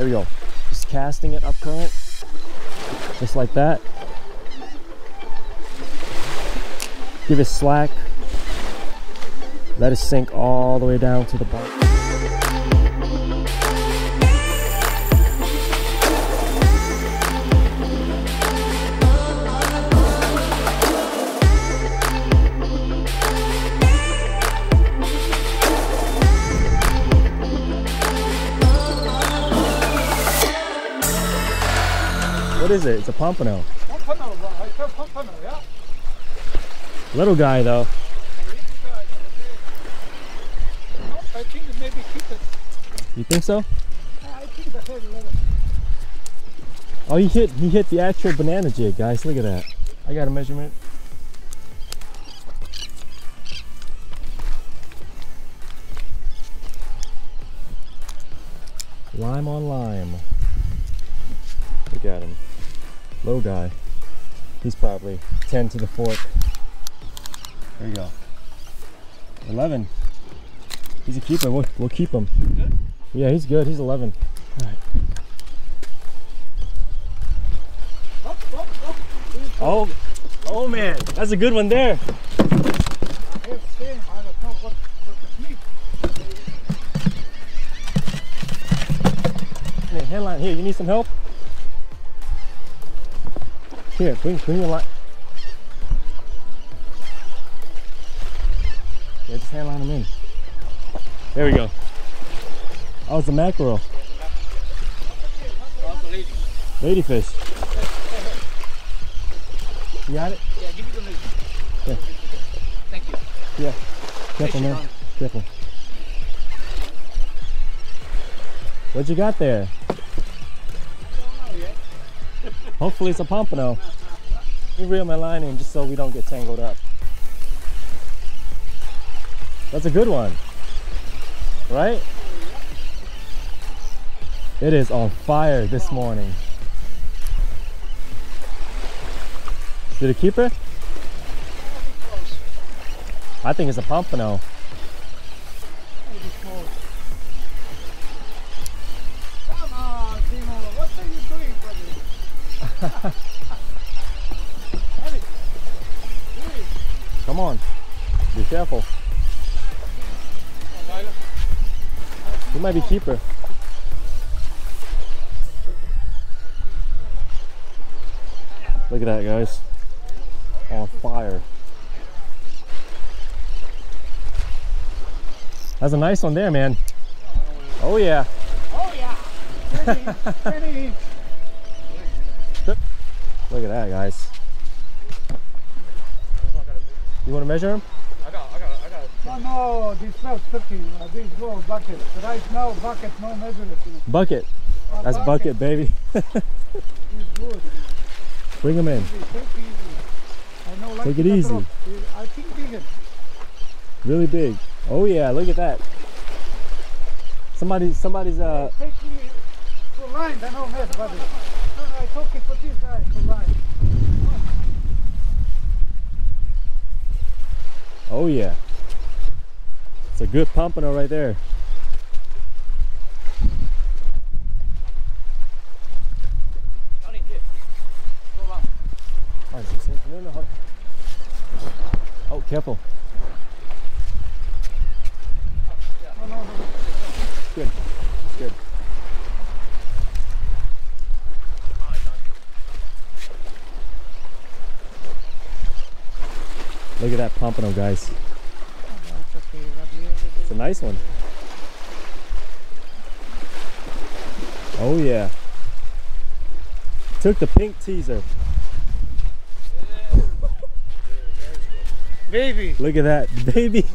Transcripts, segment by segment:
There we go. Just casting it up current. Just like that. Give it slack. Let it sink all the way down to the bottom. What is it? It's a Pompano. Pompano, I tell Pompano, yeah? Little guy though. I think it maybe keep it. You think so? I think the head level. Oh, he hit the actual banana jig, guys. Look at that. I got a measurement. Lime on lime. Look at him. Low guy. He's probably 10 to the fork. There you go. 11. He's a keeper. We'll keep him. Good? Yeah, he's good. He's 11. All right. Oh, oh man, that's a good one there. I have seen, I don't know what the meat. Hey, headline here. You need some help? Here, bring your line. Yeah, just hand line them in. There we go. Oh, it's a mackerel. Ladyfish. You got it? Yeah, give me the lady. Yeah. Thank you. Yeah. Careful, man. Careful. What you got there? Hopefully it's a Pompano. Let me reel my line in just so we don't get tangled up. That's a good one. Right? It is on fire this morning. Did it keep it? I think it's a Pompano. Come on, Timo. What are you doing, buddy? Come on. Be careful. He might be keeper. Look at that, guys. On fire. That's a nice one there, man. Oh yeah. Oh yeah. 20. Look at that, guys. You want to measure him? I got it. No, this was 30. This go bucket. Right now, bucket, no measurement. Bucket. That's bucket, baby. It's good. Bring him in. Take easy. I know, like Take it easy. I think bigger. Really big. Oh yeah, look at that. Somebody's Take me to line, I know that, buddy. No, I talking for this guy to line. Oh yeah. It's a good Pompano right there. Oh, careful. No. Good. It's good. Look at that Pompano, guys. It's a nice one. Oh yeah. Took the pink teaser. Baby. Look at that, baby.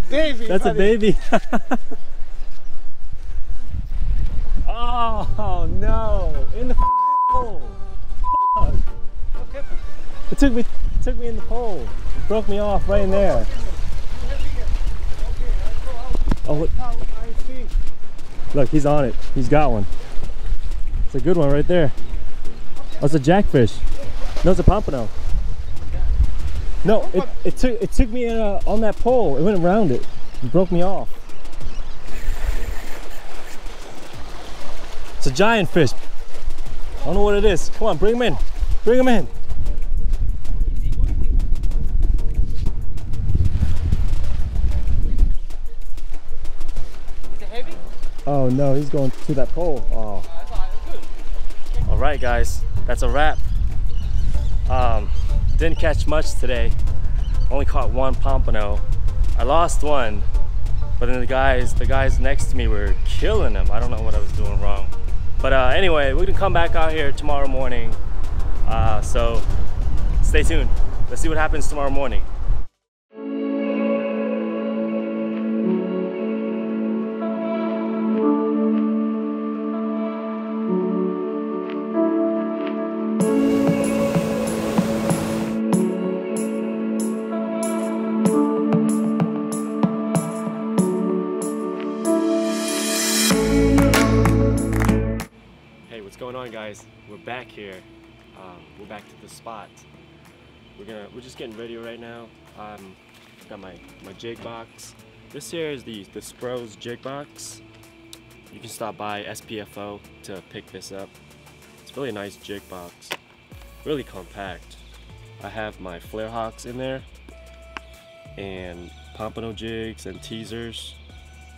Baby. That's buddy. A baby. Oh no! In the hole. It took me in the pole. It broke me off right in there. Oh, look, he's on it. He's got one. It's a good one right there. Oh, it's a jackfish. No, it's a Pompano. No, it took me on that pole. It went around it. It broke me off. It's a giant fish. I don't know what it is. Come on, bring him in. Bring him in. Is it heavy? Oh no, he's going to that pole. Oh. All right, guys, that's a wrap. Didn't catch much today. Only caught one pompano. I lost one, but then the guys next to me were killing them. I don't know what I was doing wrong. But anyway, we're gonna come back out here tomorrow morning. So stay tuned. Let's see what happens tomorrow morning. What's going on, guys? We're back here. We're back to the spot. We're just getting ready right now. I've got my jig box. This here is the Spro's jig box. You can stop by SPFO to pick this up. It's a really nice jig box, really compact. I have my flare hawks in there, and pompano jigs and teasers,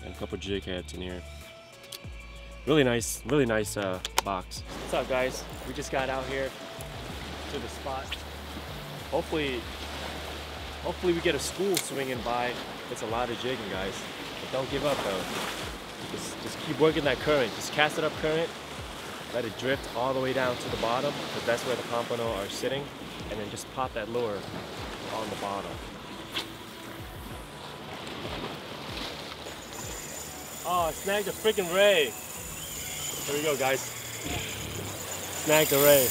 and a couple jig heads in here. Really nice box. What's up, guys? We just got out here to the spot. Hopefully we get a school swinging by. It's a lot of jigging, guys. But don't give up, though. Just keep working that current. Just cast it up current. Let it drift all the way down to the bottom, because that's where the pompano are sitting. And then just pop that lure on the bottom. Oh, I snagged a freaking ray. Here we go, guys. Snagged the ray.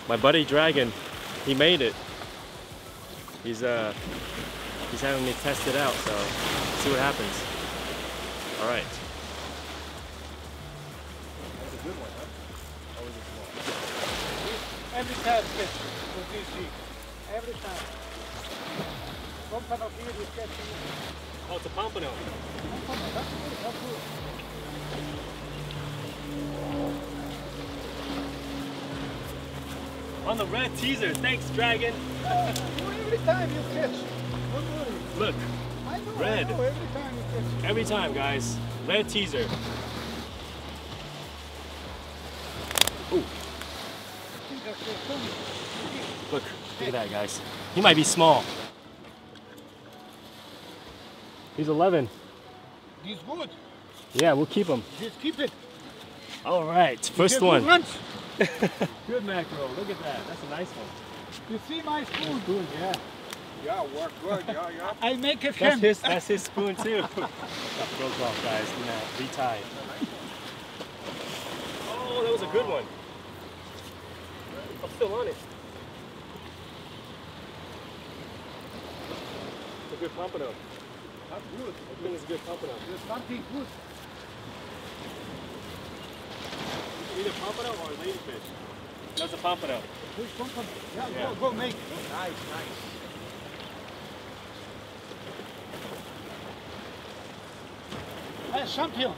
My buddy Dragon, he made it. He's having me test it out, so see what happens. All right. That's a good one, huh? Always a small. Every time fish with this jig. Every time. Pompano here is catching. Oh, it's a pompano. Pompano, that's good, that's good. On the red teaser. Thanks, Dragon. Every time you catch. Don't worry. Look, I know, red. I know, every time you catch. Every time, guys. Red teaser. Ooh. Look at that, guys. He might be small. He's 11. He's good. Yeah, we'll keep him. Just keep it. All right, first one. Lunch. Good mackerel. Look at that. That's a nice one. You see my spoon? Spoon, yeah. Yeah, work good. Yeah. I make it That's his spoon too. Got broke off, guys. Now retie. Oh, that was a good one. I'm still on it. It's a good pompano. That's good. I think it's a good pompano. There's something good. Either pompano or ladyfish. That's a pompano. Which pompano? Yeah, Yeah. Go make it. Nice. Hey, champion.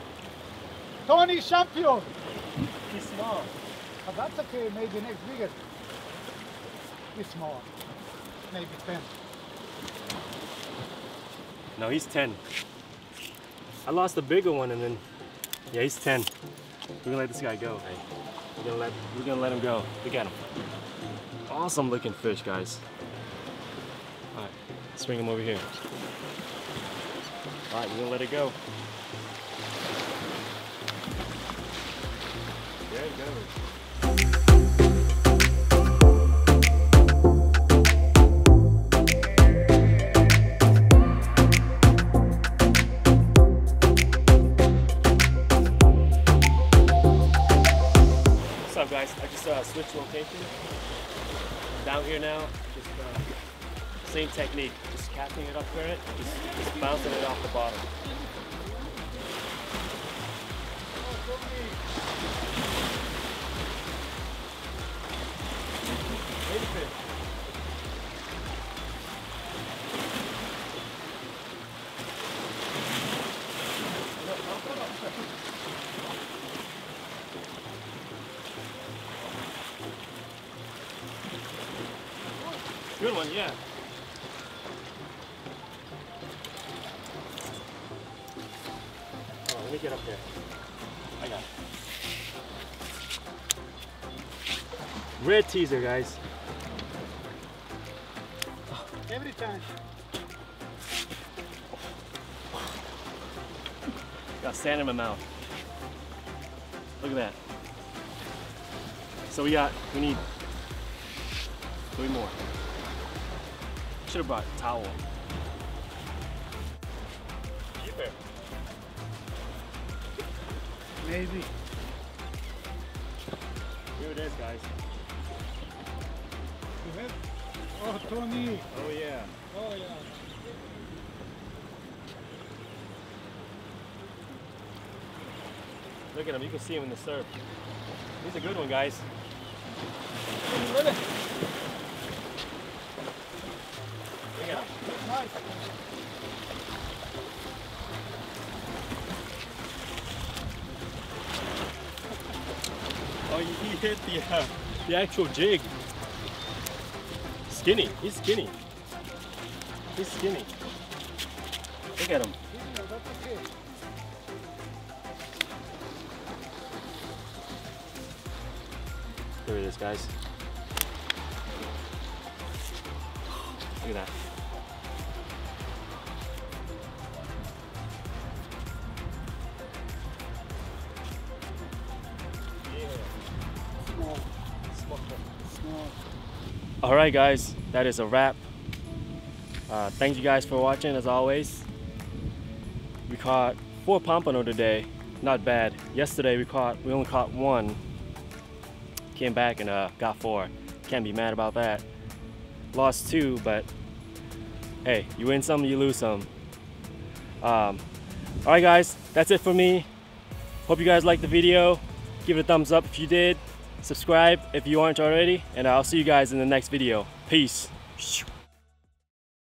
Tony champion. He's small. But that's okay, maybe next bigger. He's small. Maybe 10. No, he's 10. I lost the bigger one and then, yeah, he's 10. We're gonna let this guy go. Hey, we're gonna let him go. Look at him. Awesome looking fish, guys. All right, let's bring him over here. All right, we're gonna let it go. There it goes. What's up, guys? I just switched location. Down here now, just same technique, just casting it up current, just bouncing it off the bottom. Good one, yeah. Oh, let me get up there. I got it. Red teaser, guys. Every time. Got sand in my mouth. Look at that. So we need 3 more. Should have brought a towel. Keeper. Maybe. Here it is, guys. You have? Oh, Tony. Oh yeah. Oh, yeah. Look at him. You can see him in the surf. He's a good one, guys. Ready? Look at him. Nice. Oh, he hit the actual jig. Skinny. He's skinny. He's skinny. Look at him. Yeah, that's okay. Here it is, guys. Look at that. Small. Small. All right, guys, that is a wrap. Thank you guys for watching, as always. We caught 4 pompano today. Not bad. Yesterday we only caught 1. Came back and got 4. Can't be mad about that. Lost 2, but hey, you win some, you lose some. All right, guys, that's it for me. Hope you guys liked the video. Give it a thumbs up if you did. Subscribe if you aren't already, and I'll see you guys in the next video. Peace.